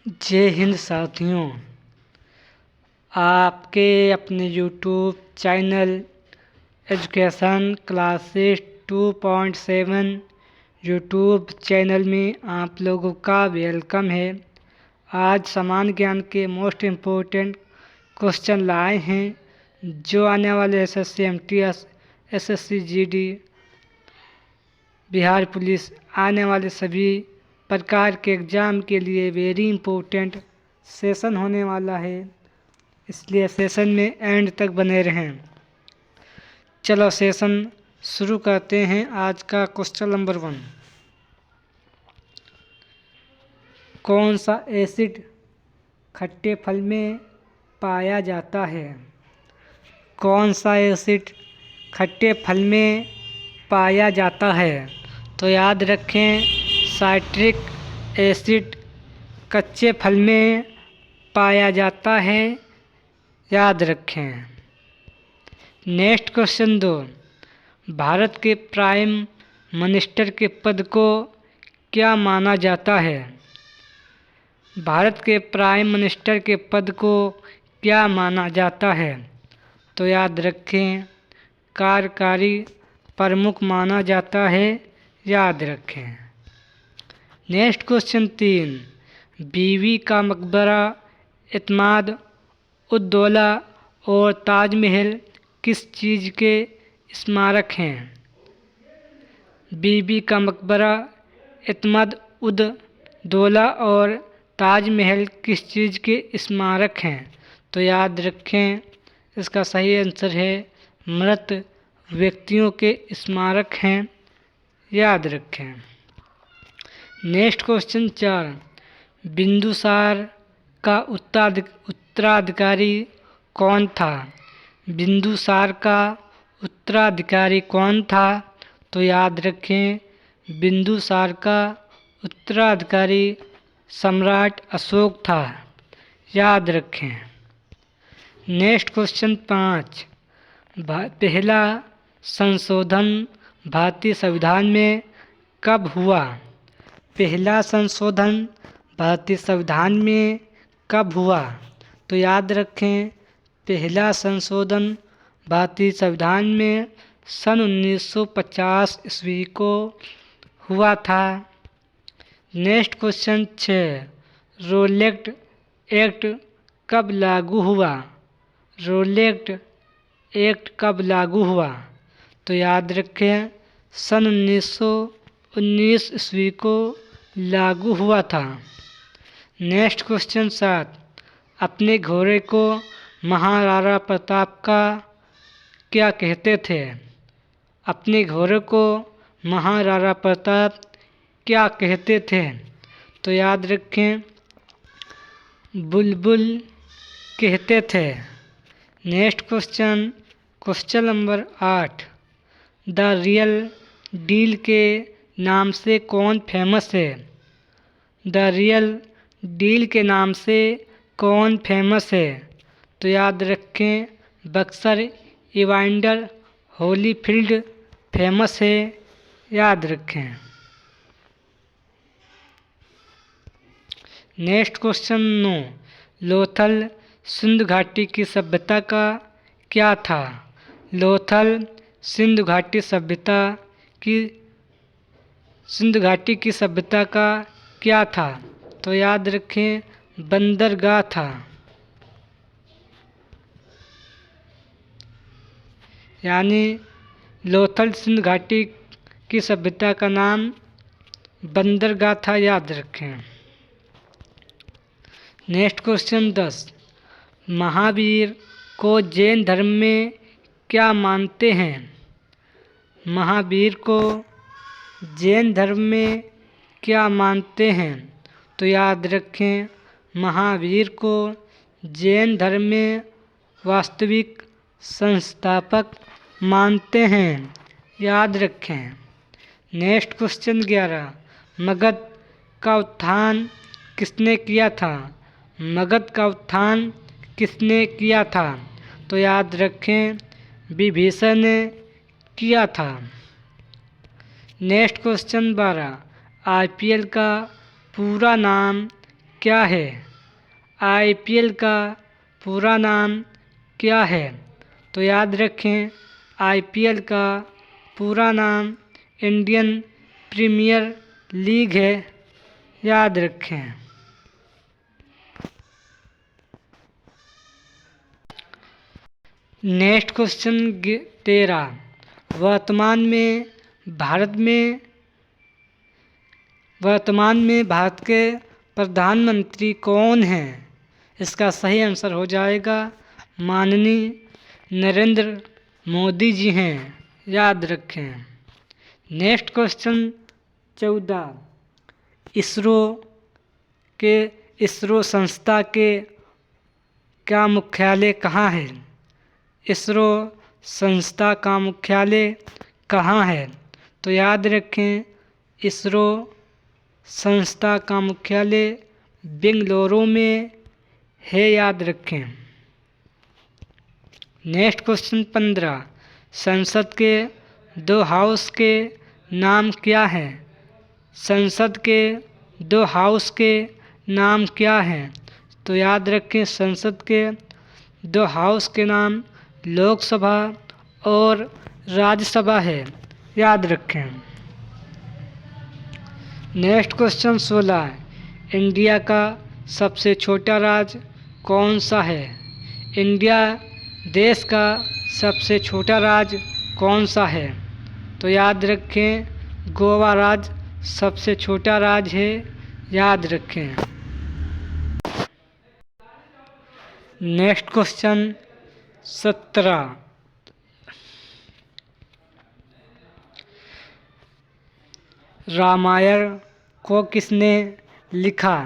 जय हिंद साथियों। आपके अपने YouTube channel education classes 2.7 YouTube channel में आप लोगों का वेलकम है। आज सामान्य ज्ञान के मोस्ट इम्पोर्टेंट क्वेश्चन लाए हैं जो आने वाले SSC MTS SSC GD Bihar police आने वाले सभी प्रकार के एग्ज़ाम के लिए वेरी इम्पोर्टेंट सेशन होने वाला है, इसलिए सेशन में एंड तक बने रहें। चलो सेशन शुरू करते हैं। आज का क्वेश्चन नंबर 1, कौन सा एसिड खट्टे फल में पाया जाता है? कौन सा एसिड खट्टे फल में पाया जाता है? तो याद रखें, साइट्रिक एसिड कच्चे फल में पाया जाता है, याद रखें। नेक्स्ट क्वेश्चन 2, भारत के प्राइम मिनिस्टर के पद को क्या माना जाता है? भारत के प्राइम मिनिस्टर के पद को क्या माना जाता है? तो याद रखें, कार्यकारी प्रमुख माना जाता है, याद रखें। नेक्स्ट क्वेश्चन 3, बीवी का मकबरा, इत्माद उद्दौला और ताजमहल किस चीज़ के स्मारक हैं? बीवी का मकबरा, इत्माद उद्दौला और ताजमहल किस चीज़ के स्मारक हैं? तो याद रखें, इसका सही आंसर है मृत व्यक्तियों के स्मारक हैं, याद रखें। नेक्स्ट क्वेश्चन 4, बिंदुसार का उत्तराधिकारी कौन था? बिंदुसार का उत्तराधिकारी कौन था? तो याद रखें, बिंदुसार का उत्तराधिकारी सम्राट अशोक था, याद रखें। नेक्स्ट क्वेश्चन 5, पहला संशोधन भारतीय संविधान में कब हुआ? पहला संशोधन भारतीय संविधान में कब हुआ? तो याद रखें, पहला संशोधन भारतीय संविधान में सन 1950 ईस्वी को हुआ था। नेक्स्ट क्वेश्चन 6, रोलेट एक्ट कब लागू हुआ? रोलेट एक्ट कब लागू हुआ? तो याद रखें, सन 1919 ईस्वी को लागू हुआ था। नेक्स्ट क्वेश्चन 7, अपने घोड़े को महाराणा प्रताप का क्या कहते थे? अपने घोड़े को महाराणा प्रताप क्या कहते थे? तो याद रखें, बुलबुल कहते थे। Next question number 8, the real deal के नाम से कौन फेमस है? द रियल डील के नाम से कौन फेमस है? तो याद रखें, बक्सर इवांडर होलीफील्ड फेमस है, याद रखें। नेक्स्ट क्वेश्चन 9, लोथल सिंधु घाटी की सभ्यता का क्या था? लोथल सिंधु घाटी की सभ्यता का क्या था? तो याद रखें, बंदरगाह था, यानी लोथल सिंधु घाटी की सभ्यता का नाम बंदरगाह था, याद रखें। नेक्स्ट क्वेश्चन 10, महावीर को जैन धर्म में क्या मानते हैं? महावीर को जैन धर्म में क्या मानते हैं? तो याद रखें, महावीर को जैन धर्म में वास्तविक संस्थापक मानते हैं, याद रखें। नेक्स्ट क्वेश्चन 11, मगध का उत्थान किसने किया था? मगध का उत्थान किसने किया था? तो याद रखें, विभीषण ने किया था। नेक्स्ट क्वेश्चन 12, आईपीएल का पूरा नाम क्या है? IPL का पूरा नाम क्या है? तो याद रखें, IPL का पूरा नाम इंडियन प्रीमियर लीग है, याद रखें। नेक्स्ट क्वेश्चन 13, वर्तमान में भारत के प्रधानमंत्री कौन हैं? इसका सही आंसर हो जाएगा माननीय नरेंद्र मोदी जी हैं, याद रखें। नेक्स्ट क्वेश्चन 14, इसरो संस्था के का मुख्यालय कहाँ है? इसरो संस्था का मुख्यालय कहाँ है? तो याद रखें, इसरो संस्था का मुख्यालय बेंगलुरु में है, याद रखें। नेक्स्ट क्वेश्चन 15, संसद के 2 हाउस के नाम क्या हैं? संसद के 2 हाउस के नाम क्या हैं? तो याद रखें, संसद के 2 हाउस के नाम लोकसभा और राज्यसभा है, याद रखें। नेक्स्ट क्वेश्चन 16, इंडिया का सबसे छोटा राज्य कौन सा है? इंडिया देश का सबसे छोटा राज्य कौन सा है? तो याद रखें, गोवा राज्य सबसे छोटा राज्य है, याद रखें। नेक्स्ट क्वेश्चन 17, रामायण को किसने लिखा?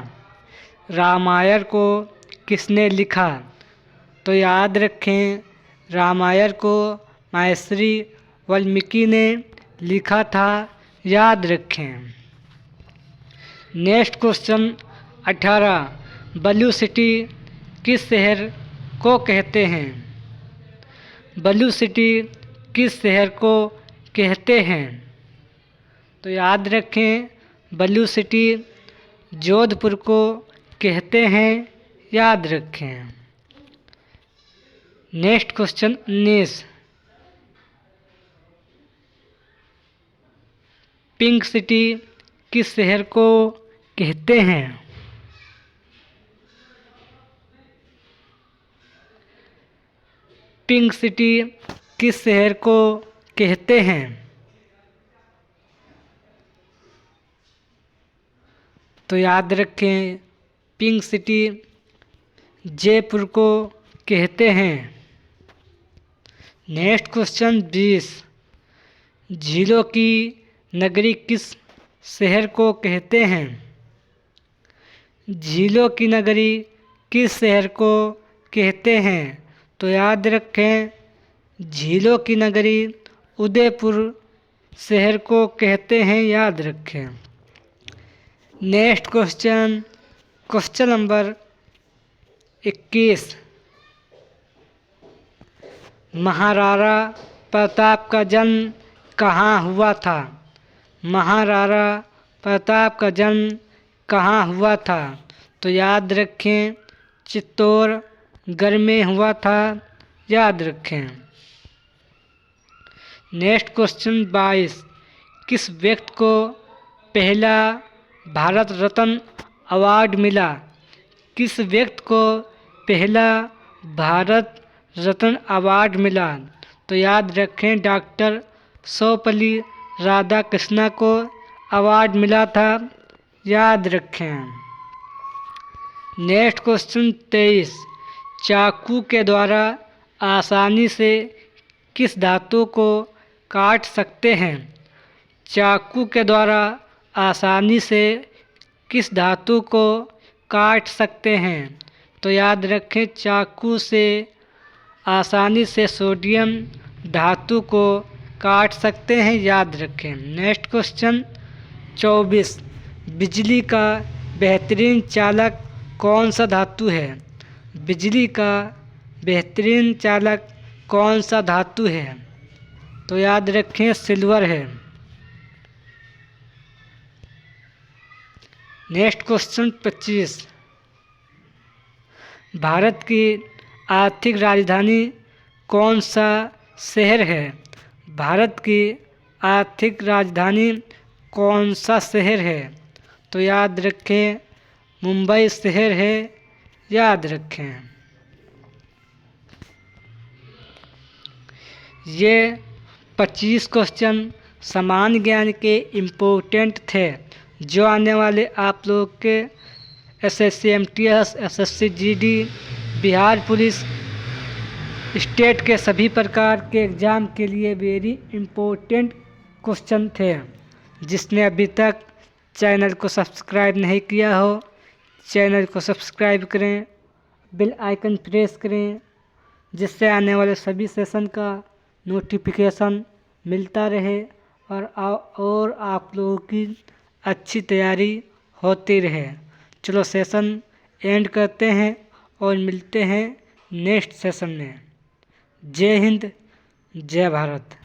रामायण को किसने लिखा? तो याद रखें, रामायण को महर्षि वाल्मीकि ने लिखा था, याद रखें। नेक्स्ट क्वेश्चन 18, ब्लू सिटी किस शहर को कहते हैं? ब्लू सिटी किस शहर को कहते हैं? तो याद रखें, ब्लू सिटी जोधपुर को कहते हैं, याद रखें। नेक्स्ट क्वेश्चन 19, पिंक सिटी किस शहर को कहते हैं? पिंक सिटी किस शहर को कहते हैं? तो याद रखें, पिंक सिटी जयपुर को कहते हैं। नेक्स्ट क्वेश्चन 20, झीलों की नगरी किस शहर को कहते हैं? झीलों की नगरी किस शहर को कहते हैं? तो याद रखें, झीलों की नगरी उदयपुर शहर को कहते हैं, याद रखें। Next question number 21, Maharana Pratap का जन्म कहाँ हुआ था? महाराणा प्रताप का जन्म कहाँ हुआ था? तो याद रखें, चित्तौड़गढ़ में हुआ था, याद रखें। नेक्स्ट क्वेश्चन 22, किस व्यक्ति को पहला भारत रत्न अवार्ड मिला? किस व्यक्ति को पहला भारत रत्न अवार्ड मिला? तो याद रखें, डॉक्टर सर्वपल्ली राधाकृष्णन को अवार्ड मिला था, याद रखें। नेक्स्ट क्वेश्चन 23, चाकू के द्वारा आसानी से किस धातु को काट सकते हैं? चाकू के द्वारा आसानी से किस धातु को काट सकते हैं? तो याद रखें, चाकू से आसानी से सोडियम धातु को काट सकते हैं, याद रखें। नेक्स्ट क्वेश्चन 24, बिजली का बेहतरीन चालक कौन सा धातु है? बिजली का बेहतरीन चालक कौन सा धातु है? तो याद रखें, सिल्वर है। नेक्स्ट क्वेश्चन 25, भारत की आर्थिक राजधानी कौन सा शहर है? भारत की आर्थिक राजधानी कौन सा शहर है? तो याद रखें, मुंबई शहर है, याद रखें। ये 25 क्वेश्चन सामान्य ज्ञान के इम्पोर्टेंट थे, जो आने वाले आप लोग के SSC MTS, SSC GD, Bihar police, state के सभी प्रकार के एग्ज़ाम के लिए वेरी इम्पोर्टेंट क्वेश्चन थे। जिसने अभी तक चैनल को सब्सक्राइब नहीं किया हो, चैनल को सब्सक्राइब करें, बेल आइकन प्रेस करें, जिससे आने वाले सभी सेशन का नोटिफिकेशन मिलता रहे और आप लोगों की अच्छी तैयारी होती रहे। चलो सेशन एंड करते हैं और मिलते हैं नेक्स्ट सेशन में। जय हिंद, जय भारत।